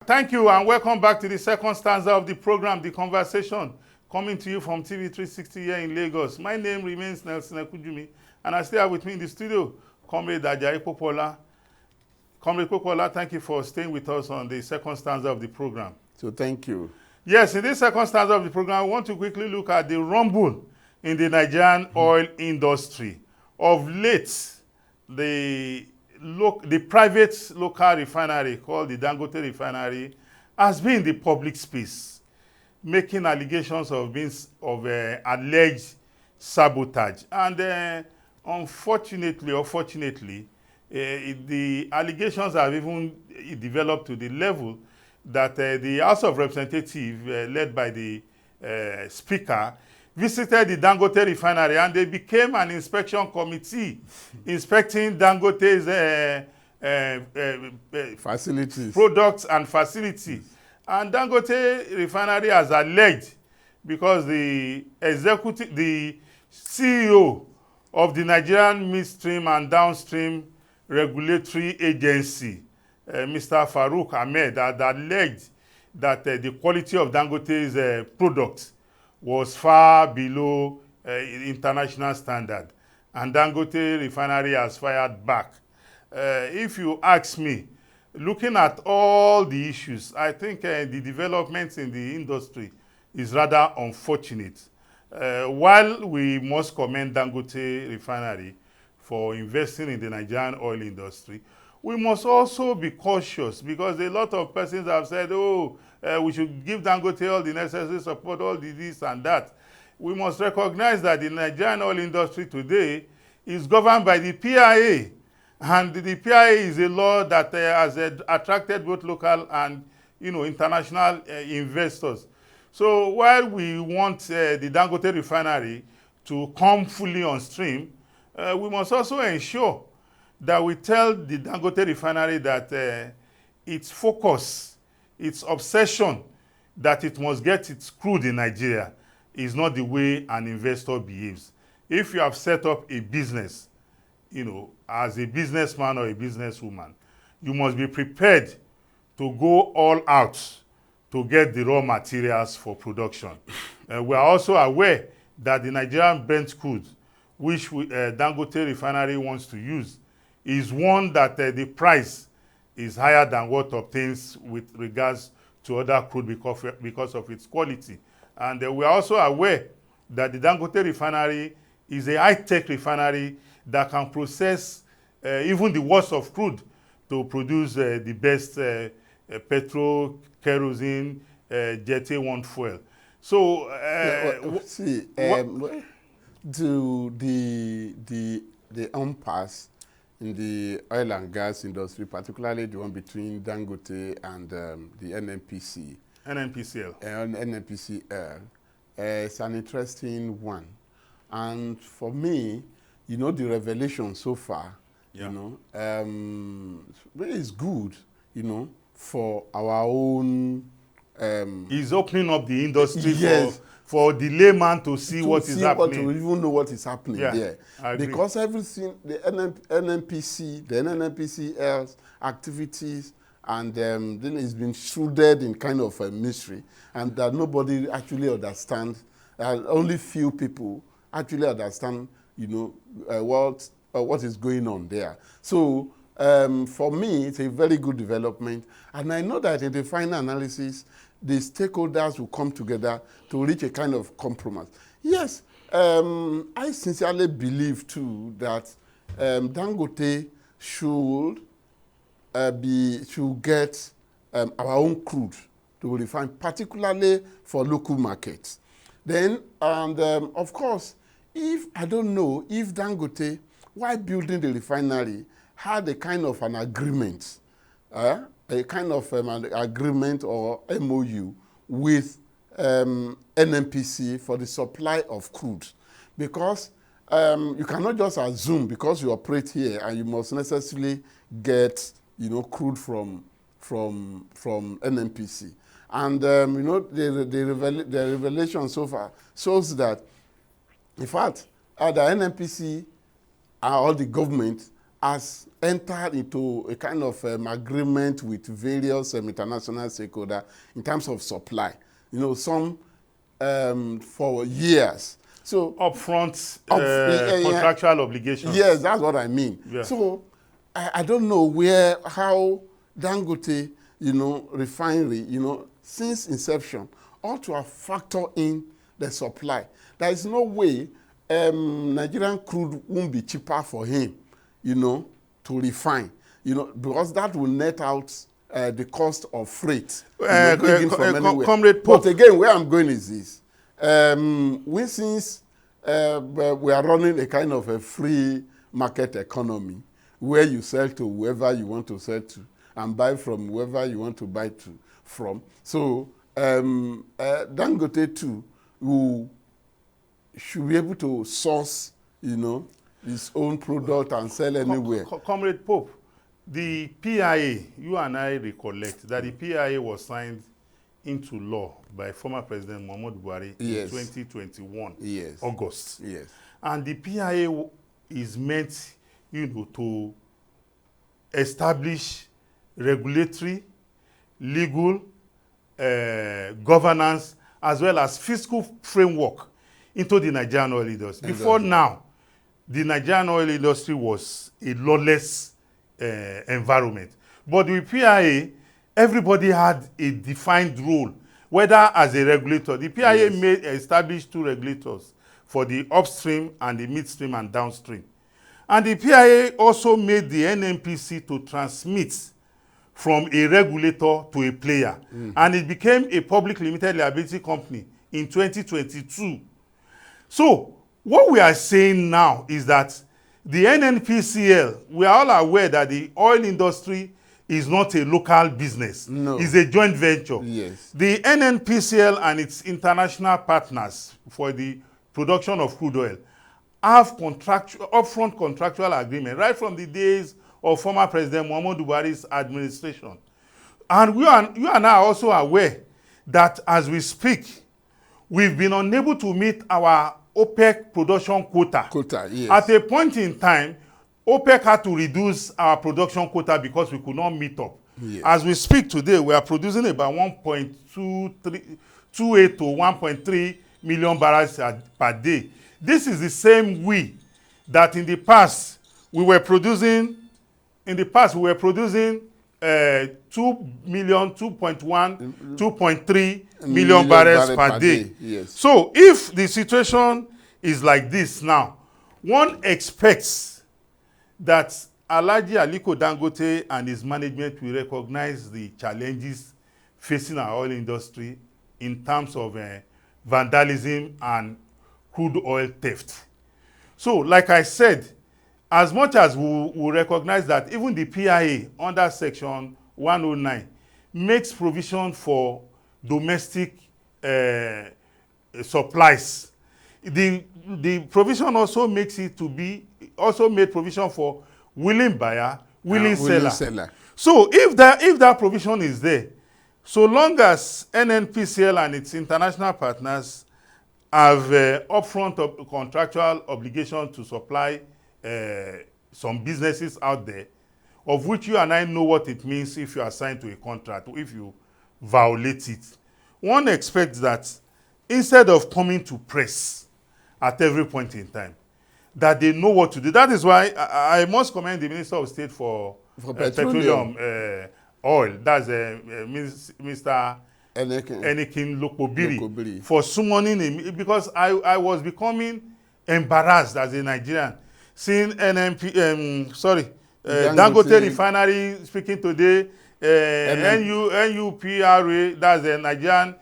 Thank you and welcome back to the second stanza of the program, The Conversation, coming to you from TV360 here in Lagos. My name remains Nelson Ekujumi, and I still have with me in the studio, Comrade Ajayi Popola. Comrade Popola, thank you for staying with us on the second stanza of the program. So thank you. Yes, in this second stanza of the program, I want to quickly look at the rumble in the Nigerian oil industry. Of late, the private local refinery called the Dangote Refinery has been in the public space, making allegations of alleged sabotage. And unfortunately or fortunately, the allegations have even developed to the level that the House of Representatives, led by the Speaker, visited the Dangote refinery, and they became an inspection committee inspecting Dangote's Facilities. products and facilities. And Dangote refinery has alleged, because the CEO of the Nigerian Midstream and Downstream Regulatory Agency, Mr. Farouk Ahmed, had alleged that the quality of Dangote's products was far below international standard, and Dangote refinery has fired back. If you ask me, looking at all the issues, I think the developments in the industry is rather unfortunate. While we must commend Dangote refinery for investing in the Nigerian oil industry, we must also be cautious, because a lot of persons have said, we should give Dangote all the necessary support, all the this and that. We must recognize that the Nigerian oil industry today is governed by the PIA. And the PIA is a law that has attracted both local and international investors. So while we want the Dangote refinery to come fully on stream, we must also ensure that we tell the Dangote refinery that its focus, its obsession that it must get its crude in Nigeria is not the way an investor behaves. If you have set up a business, as a businessman or a businesswoman, you must be prepared to go all out to get the raw materials for production. We are also aware that the Nigerian Brent crude, which Dangote refinery wants to use, is one that the price is higher than what obtains with regards to other crude because of its quality. And we are also aware that the Dangote refinery is a high-tech refinery that can process even the worst of crude to produce the best petrol, kerosene, Jet A1 fuel. So, to the impasse in the oil and gas industry, particularly the one between Dangote and the NNPC. NNPCL. It's an interesting one. And for me, the revelation so far, it's good, for our own... He's opening up the industry yes. for the layman to see what is happening. To even know what is happening there. I agree. Because everything, the NNPCL's activities, and then it's been shrouded in kind of a mystery, and that nobody actually understands, only few people actually understand, what is going on there. So for me, it's a very good development, and I know that in the final analysis, the stakeholders will come together to reach a kind of compromise. Yes, I sincerely believe too that Dangote should get our own crude to refine, particularly for local markets. Then, and of course, I don't know if Dangote, while building the refinery, had a kind of an agreement, an agreement or MOU with NNPC for the supply of crude. Because you cannot just assume, because you operate here and you must necessarily get crude from NNPC. And the revelation so far shows that, in fact, the NNPC or the government has entered into a kind of agreement with various international stakeholders in terms of supply. You know, some for years. So Upfront yeah. contractual obligations. Yes, that's what I mean. Yeah. So I don't know how Dangote, you know, refinery, you know, since inception, ought to have factored in the supply. There is no way Nigerian crude won't be cheaper for him, you know, to refine, you know, because that will net out the cost of freight. Comrade Pope. But again, where I'm going is this. Since we are running a kind of a free market economy where you sell to whoever you want to sell to and buy from whoever you want to buy from. So Dangote too should be able to source, you know, his own product and sell anywhere. Comrade Pope, the PIA, you and I recollect that the PIA was signed into law by former President Muhammadu Buhari in 2021, August. Yes. And the PIA is meant, you know, to establish regulatory, legal, governance, as well as fiscal framework into the Nigerian oil industry. Before now, the Nigerian oil industry was a lawless environment. But with PIA, everybody had a defined role, whether as a regulator. The PIA established two regulators for the upstream and the midstream and downstream. And the PIA also made the NNPC to transmit from a regulator to a player. And it became a public limited liability company in 2022. So what we are saying now is that the NNPCL, we are all aware that the oil industry is not a local business. No. It's a joint venture. Yes. The NNPCL and its international partners for the production of crude oil have upfront contractual agreement right from the days of former President Muhammadu Buhari's administration. And you and I are also aware that as we speak, we've been unable to meet our OPEC production quota. Yes. At a point in time, OPEC had to reduce our production quota because we could not meet up. Yes. As we speak today, we are producing about 1.28 to 1.3 million barrels per day. This is the same that in the past we were producing. In the past, we were producing 2.3 million barrels per day. Yes. So if the situation is like this now, one expects that Alhaji Aliko Dangote and his management will recognize the challenges facing our oil industry in terms of vandalism and crude oil theft. So, like I said, as much as we recognize that even the PIA under Section 109 makes provision for domestic supplies, the provision also makes it to be also made provision for willing buyer, willing seller. So if that provision is there, so long as NNPCL and its international partners have upfront contractual obligation to supply some businesses out there, of which you and I know what it means if you are signed to a contract or if you violate it. One expects that instead of coming to press at every point in time, that they know what to do. That is why I must commend the Minister of State for Petroleum Oil. That's Mr. Enikin Lokobiri for summoning him, because I was becoming embarrassed as a Nigerian seeing Dangote Refinery speaking today, NUPRA, that's the Nigerian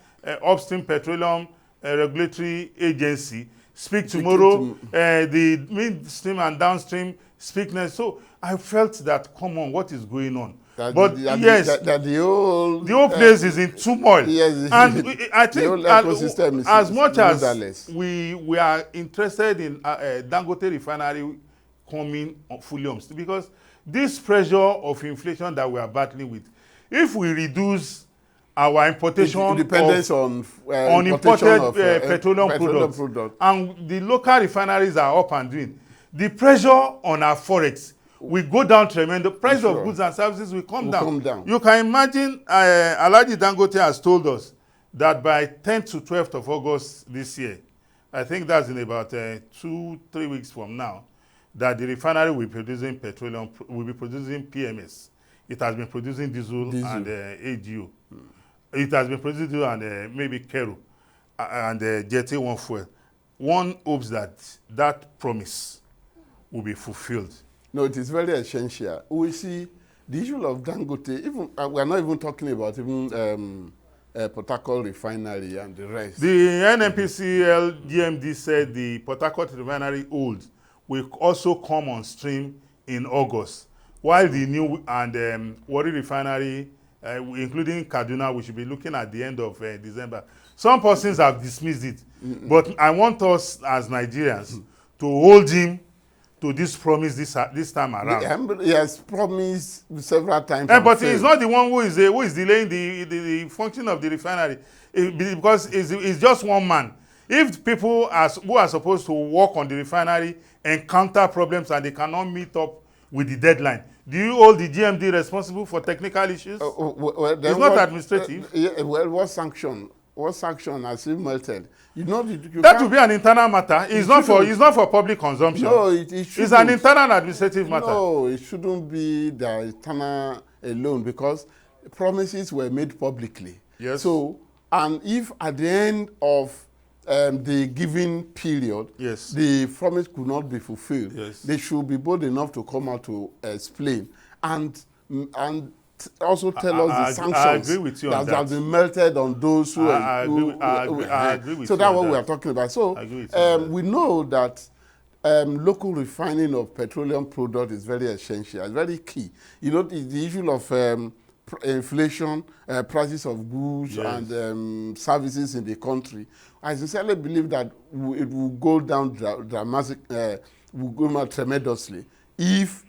Upstream Petroleum Regulatory Agency, speak tomorrow, the midstream and downstream speak next. So I felt that, come on, what is going on? The whole place is in turmoil. Yes, and I think as much as we are interested in Dangote Refinery coming fully on, because this pressure of inflation that we are battling with, if we reduce our importation dependence on imported petroleum products, and the local refineries are up and doing, the pressure on our forex will go down tremendous. Price Sure. of goods and services will come Will down. come down. You can imagine Alhaji Dangote has told us that by 10th to 12th of August this year, I think that's in about 2-3 weeks from now, that the refinery will be producing petroleum, will be producing PMS. It has been producing diesel. And AGO. It has been producing diesel and maybe Kero and Jet A1 fuel. One hopes that that promise will be fulfilled. No, it is very essential. We see the issue of Dangote, even we are not even talking about even Port Harcourt refinery and the rest. The NNPCL GMD said the Port Harcourt refinery old will also come on stream in August, while the new and Warri refinery, including Kaduna, we should be looking at the end of December. Some persons have dismissed it, but I want us as Nigerians to hold him to this promise this time around. He has promised several times. But he's not the one who is delaying the function of the refinery, because it's just one man. If people who are supposed to work on the refinery encounter problems and they cannot meet up with the deadline, do you hold the GMD responsible for technical issues? It's not administrative. Well, what sanction? What sanction has he melted? You know, that will be an internal matter. It's not for public consumption. No, it shouldn't. It's an internal administrative matter. No, it shouldn't be the internal alone, because promises were made publicly. Yes. So, and if at the end of the given period, yes, the promise could not be fulfilled, yes, they should be bold enough to come out to explain and also tell us the sanctions that have been melted on those who I agree with so you that's what that. we are talking about. So we know that local refining of petroleum product is very essential. It's very key. You know, the issue of inflation, prices of goods, yes, and services in the country. I sincerely believe that it will go down will go down tremendously if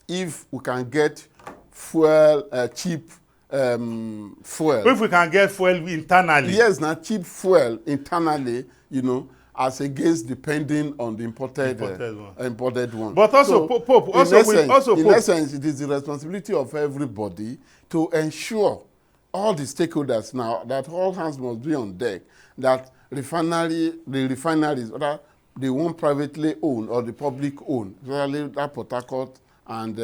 we can get fuel, cheap fuel. If we can get fuel internally. Yes, now cheap fuel internally, you know, as against depending on the imported one. But also, so, in essence, it is the responsibility of everybody to ensure all the stakeholders now that all hands must be on deck, that the refineries, whether the one privately owned or the public owned, especially that Port Harcourt and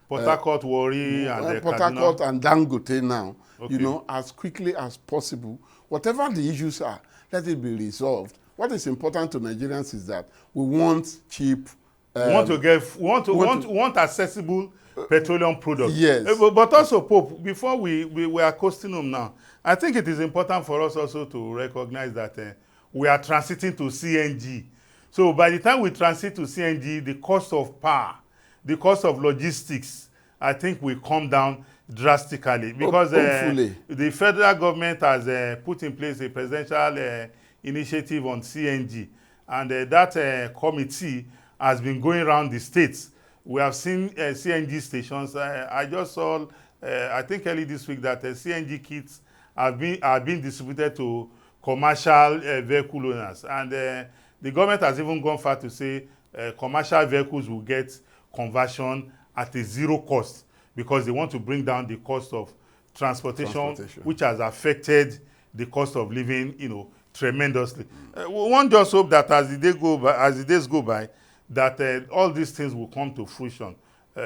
Port Harcourt, Warri, and Port Harcourt and Dangote now, okay, you know, as quickly as possible. Whatever the issues are, let it be resolved. What is important to Nigerians is that we want cheap. We want accessible petroleum products. Yes. But also, Pope, before we are coasting home now, I think it is important for us also to recognize that we are transiting to CNG. So by the time we transit to CNG, the cost of power, the cost of logistics, I think will come down drastically, because the federal government has put in place a presidential initiative on CNG, and that committee has been going around the states. We have seen CNG stations. I just saw, I think early this week, that CNG kits are being distributed to commercial vehicle owners, and the government has even gone far to say commercial vehicles will get conversion at a zero cost, because they want to bring down the cost of transportation. Which has affected the cost of living, you know, tremendously. One just hope that as the days go by, that all these things will come to fruition,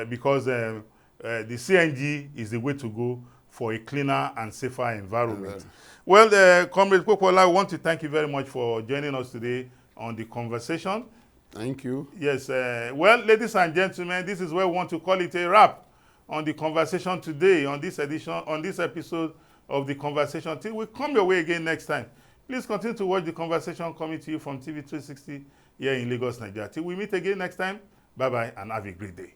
because the CNG is the way to go for a cleaner and safer environment. Well, Comrade Popola, I want to thank you very much for joining us today on the conversation. Thank you. Yes. Well, ladies and gentlemen, this is where we want to call it a wrap on the conversation today, on this episode of the conversation. Till we come your way again next time, please continue to watch the conversation coming to you from TV 360 here in Lagos, Nigeria. Till we meet again next time, bye-bye and have a great day.